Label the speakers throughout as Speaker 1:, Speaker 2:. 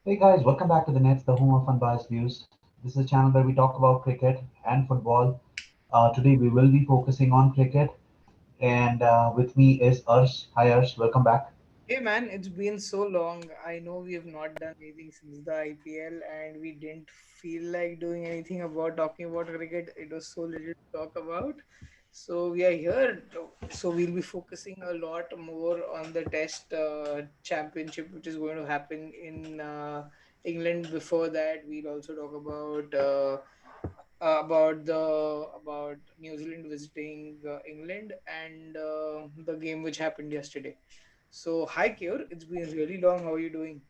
Speaker 1: Hey guys, welcome back to the Nets, the home of unbiased views. This is a channel where we talk about cricket and football. Today we will be focusing on cricket, and with me is Arsh. Hi Arsh, welcome back.
Speaker 2: Hey man, it's been so long. I know we have not done anything since the IPL and we didn't feel like doing anything about talking about cricket. It was so little to talk about. So we are here. So we'll be focusing a lot more on the Test Championship, which is going to happen in England. Before that, we'll also talk about New Zealand visiting England and the game which happened yesterday. So, hi Kyor, it's been really long. How are you doing?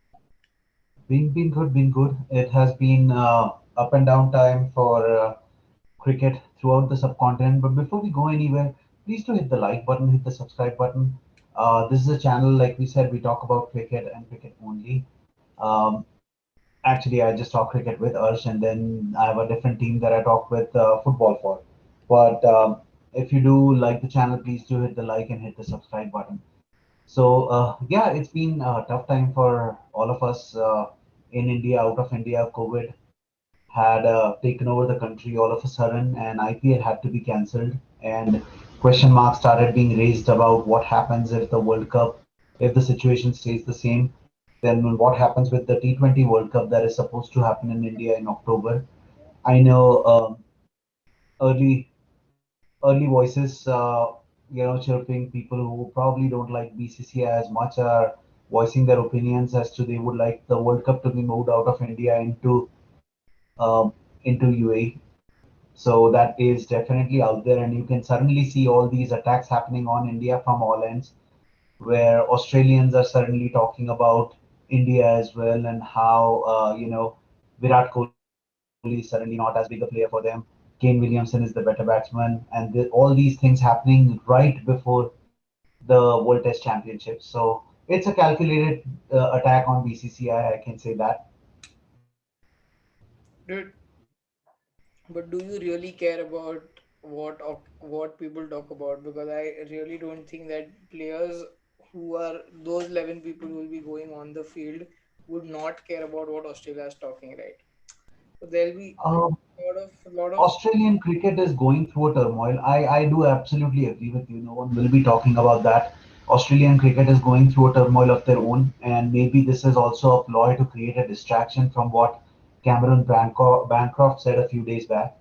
Speaker 1: Been good, been good. It has been up and down time for cricket throughout the subcontinent. But before we go anywhere, please do hit the like button, hit the subscribe button. This is a channel, like we said, we talk about cricket and cricket only. Um, Actually, I just talk cricket with Arsh, and then I have a different team that I talk with football for. But if you do like the channel, please do hit the like and hit the subscribe button. So yeah, it's been a tough time for all of us in India, out of India. COVID had taken over the country all of a sudden, and IPL had to be cancelled. And question marks started being raised about what happens if the World Cup, if the situation stays the same. Then what happens with the T20 World Cup that is supposed to happen in India in October? I know early early voices, chirping people who probably don't like BCCI as much are voicing their opinions as to they would like the World Cup to be moved out of India um, into UAE. So that is definitely out there, and you can suddenly see all these attacks happening on India from all ends, where Australians are suddenly talking about India as well and how Virat Kohli is suddenly not as big a player for them. Kane Williamson is the better batsman, and all these things happening right before the World Test Championship. So it's a calculated attack on BCCI. I can say that.
Speaker 2: Dude, but do you really care about what people talk about? Because I really don't think that players who are those 11 people who will be going on the field would not care about what Australia is talking, right? So there'll be
Speaker 1: Um,
Speaker 2: a lot of
Speaker 1: Australian cricket is going through a turmoil. I do absolutely agree with you. No one will be talking about that. Australian cricket is going through a turmoil of their own, and maybe this is also a ploy to create a distraction from what Bancroft said a few days back,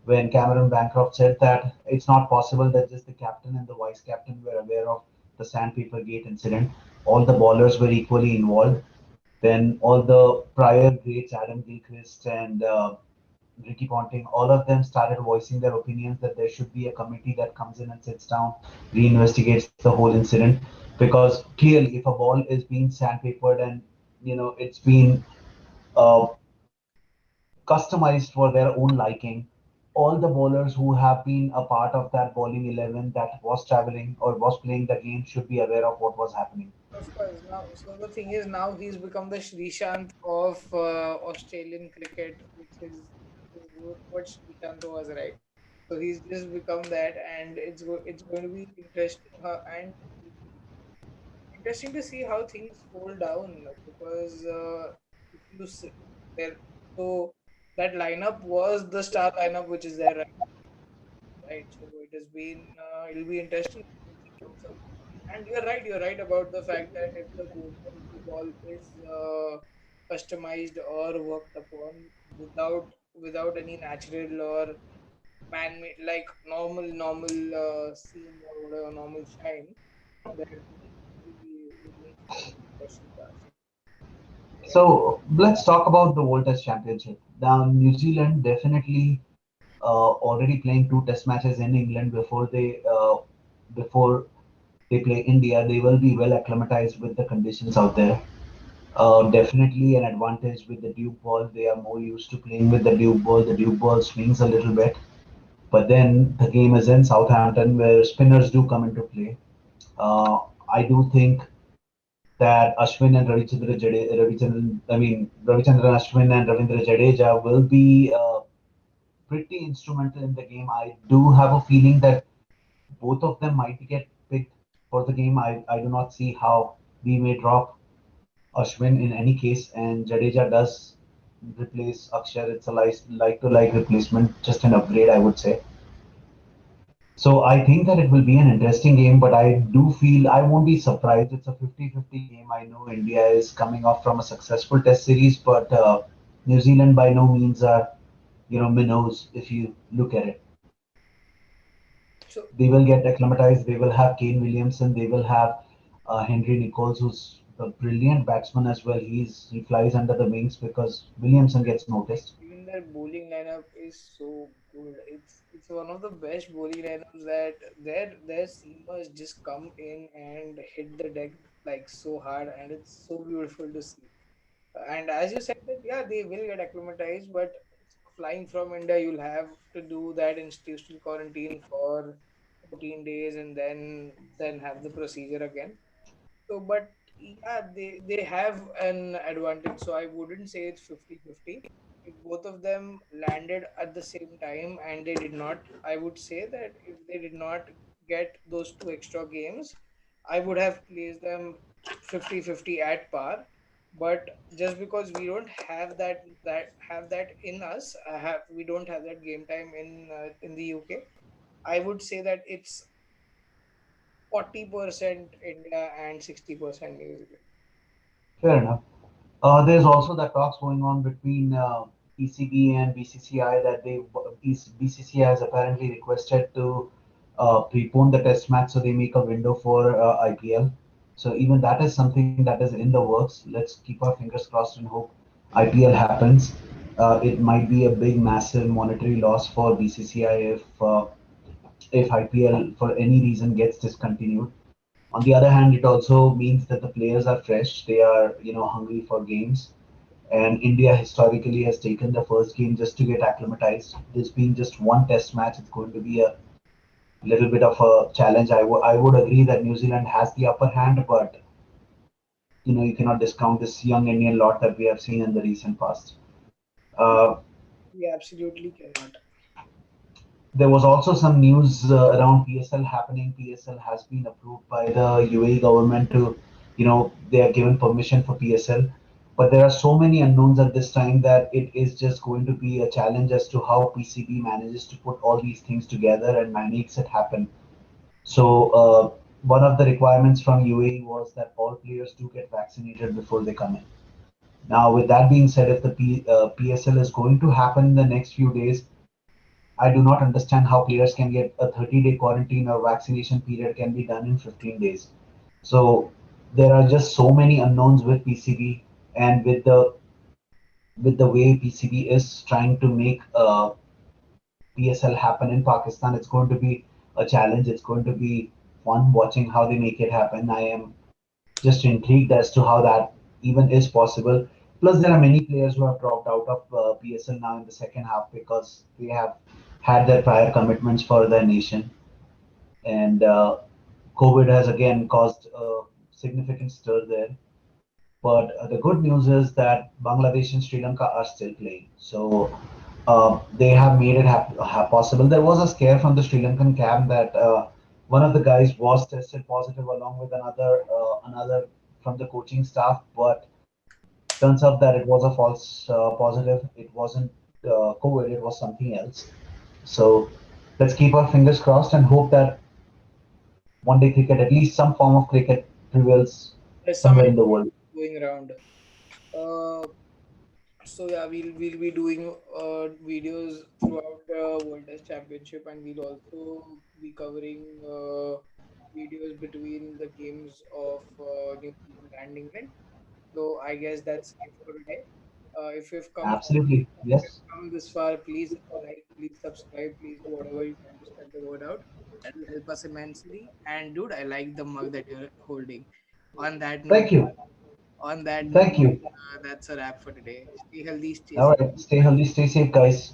Speaker 1: when Cameron Bancroft said that it's not possible that just the captain and the vice captain were aware of the Sandpaper Gate incident. All the bowlers were equally involved. Then all the prior greats, Adam Gilchrist and Ricky Ponting, all of them started voicing their opinions that there should be a committee that comes in and sits down, reinvestigates the whole incident. Because clearly, if a ball is being sandpapered and it's been uh, customized for their own liking, all the bowlers who have been a part of that bowling 11 that was traveling or was playing the game should be aware of what was happening.
Speaker 2: Of course, now so the thing is now he's become the Srishant of Australian cricket, which is what Srishant was, right? So he's just become that, and it's going to be interesting and interesting to see how things hold down because if you there, so that lineup was the star lineup which is there, right? So it has been it'll be interesting if anything comes up. And you're right about the fact that if the ball is customized or worked upon without any natural or man-made like normal seam or whatever normal shine, then it makes it a question to ask. Yeah.
Speaker 1: So let's talk about the World Test Championship. Now, New Zealand definitely already playing two Test matches in England before they play India. They will be well acclimatized with the conditions out there. Definitely an advantage with the Duke ball. They are more used to playing with the Duke ball. The Duke ball swings a little bit, but then the game is in Southampton where spinners do come into play. Uh, I do think that Ashwin and Ravichandran Ashwin and Ravindra Jadeja will be pretty instrumental in the game. I do have a feeling that both of them might get picked for the game. I do not see how we may drop. Ashwin in any case, and Jadeja does replace Akshar. It's a like to like replacement, just an upgrade, I would say. So I think that it will be an interesting game, but I do feel I won't be surprised. It's a 50-50 game. I know India is coming off from a successful test series, but New Zealand by no means are, minnows if you look at it.
Speaker 2: So
Speaker 1: They will get acclimatized. They will have Kane Williamson. They will have Henry Nichols, who's a brilliant batsman as well. He flies under the wings because Williamson gets noticed.
Speaker 2: even their bowling lineup is so good. It's one of the best bowling lineups that their seamers just come in and hit the deck like so hard, and it's so beautiful to see. And as you said that yeah, they will get acclimatized, but flying from India, you'll have to do that institutional quarantine for 14 days and then have the procedure again. So, but yeah, they have an advantage. So I wouldn't say it's 50-50. If both of them landed at the same time and they did not, I would say that if they did not get those two extra games, I would have placed them 50-50 at par. But just because we don't have that in us, we don't have that game time in the UK. I would say that it's 40% India and 60% New Zealand.
Speaker 1: Fair enough. There's also the talks going on between PCB and BCCI that BCCI has apparently requested to prepone the test match so they make a window for IPL. So even that is something that is in the works. Let's keep our fingers crossed and hope IPL happens. It might be a big, massive monetary loss for BCCI if IPL for any reason gets discontinued. On the other hand, it also means that the players are fresh. They are, hungry for games. And India historically has taken the first game just to get acclimatized. This being just one test match, it's going to be a little bit of a challenge. I would agree that New Zealand has the upper hand, but you cannot discount this young Indian lot that we have seen in the recent past. Uh,
Speaker 2: We absolutely cannot.
Speaker 1: There was also some news around PSL happening. PSL has been approved by the UAE government to, they have given permission for PSL. But there are so many unknowns at this time that it is just going to be a challenge as to how PCB manages to put all these things together and makes it happen. So, one of the requirements from UAE was that all players do get vaccinated before they come in. Now, with that being said, if the PSL is going to happen in the next few days, I do not understand how players can get a 30-day quarantine or vaccination period can be done in 15 days. So there are just so many unknowns with PCB and with the way PCB is trying to make PSL happen in Pakistan. It's going to be a challenge. It's going to be fun watching how they make it happen. I am just intrigued as to how that even is possible. Plus, there are many players who have dropped out of PSL now in the second half because they have had their prior commitments for their nation, and COVID has again caused a significant stir there. But the good news is that Bangladesh and Sri Lanka are still playing, so they have made it possible. There was a scare from the Sri Lankan camp that one of the guys was tested positive along with another from the coaching staff, but turns out that it was a false positive. It wasn't COVID, it was something else. So let's keep our fingers crossed and hope that one day cricket, at least some form of cricket, prevails
Speaker 2: There's some
Speaker 1: somewhere in the
Speaker 2: activity
Speaker 1: world.
Speaker 2: going around. Uh, so yeah, we'll be doing videos throughout the World Test Championship, and we'll also be covering videos between the games of New Zealand and England. So I guess that's it for today. If you've come
Speaker 1: Absolutely,
Speaker 2: if you've
Speaker 1: yes.
Speaker 2: come this far, please hit the like, please subscribe, please do whatever you can to spread the word out. That will help us immensely. And dude, I like the mug that you're holding. On that note,
Speaker 1: Thank you.
Speaker 2: on that note,
Speaker 1: Thank you.
Speaker 2: that's a wrap for today. Stay healthy, stay
Speaker 1: All
Speaker 2: safe.
Speaker 1: right. Stay healthy, stay safe, guys.